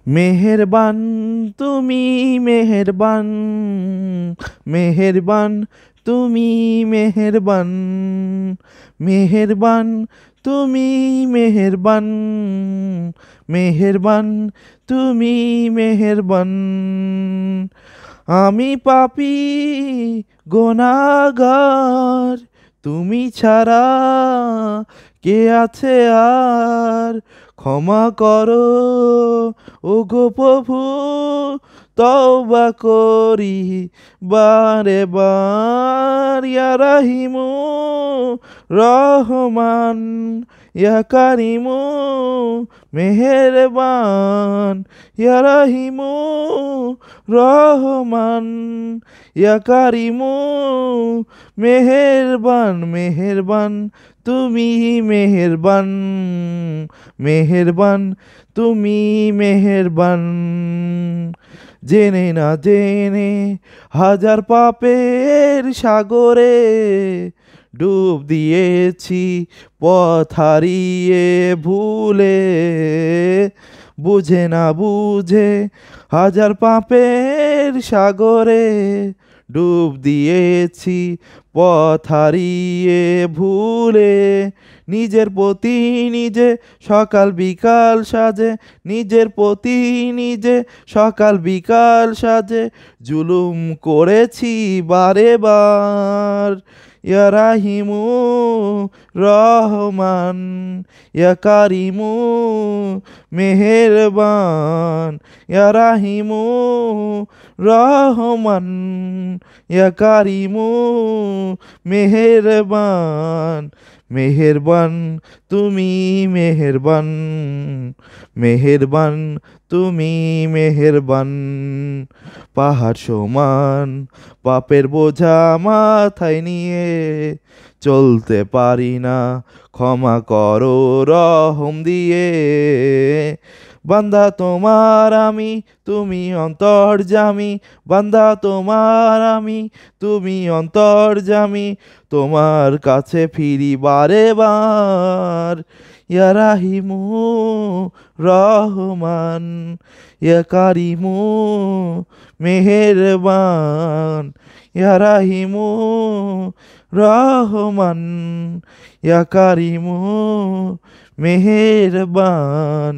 মেহেরবান তুমি মেহেরবান, মেহেরবান তুমি মেহেরবান, মেহেরবান তুমি মেহেরবান, মেহেরবান তুমি মেহেরবান। আমি পাপী গুনাহগার, তুমি ছাড়া কে আছে আর? ক্ষমা করো ওগো প্রভু, তওবা করি বারে বার। ইয়া রাহিমু রহমান, ইয়া কারিমু মেহেরবান, ইয়া রাহিমু রহমান, ইয়া কারিমু মেহেরবান। মেহেরবান তুমি মেহেরবান, মেহেরবান তুমি মেহেরবান। জেনে না জেনে হাজার পাপের সাগরে ডুব দিয়েছি পথ হারিয়ে ভুলে। বুঝে না বুঝে হাজার পাপের সাগরে ডুব দিয়েছি পথ হারিয়ে ভুলে। নিজের প্রতি নিজে সকাল বিকাল সাজে, নিজের প্রতি নিজে সকাল বিকাল সাজে জুলুম করেছি বারে বার। ইয়া রাহিমু রহমান, ইয়া কারিমু মেহেরবান, ইয়া রাহিমু রহমান, ইয়া কারিমু মেহেরবান। মেহেরবান তুমি মেহেরবান, মেহেরবান তুমি মেহেরবান। পাহাড় সমান পাপের বোঝা মাথায় নিয়ে চলতে পারি না, ক্ষমা করো রহম দিয়ে। বান্দা তোমার আমি, তুমি অন্তর্যামী, বান্দা তোমার আমি, তুমি অন্তর্যামী। তোমার কাছে ফিরি বারে বার। ইয়া রাহিমু রহমান, ইয়া কারিমু মেহেরবান, ইয়া রাহিমু রহমান, ইয়া কারিমু মেহেরবান।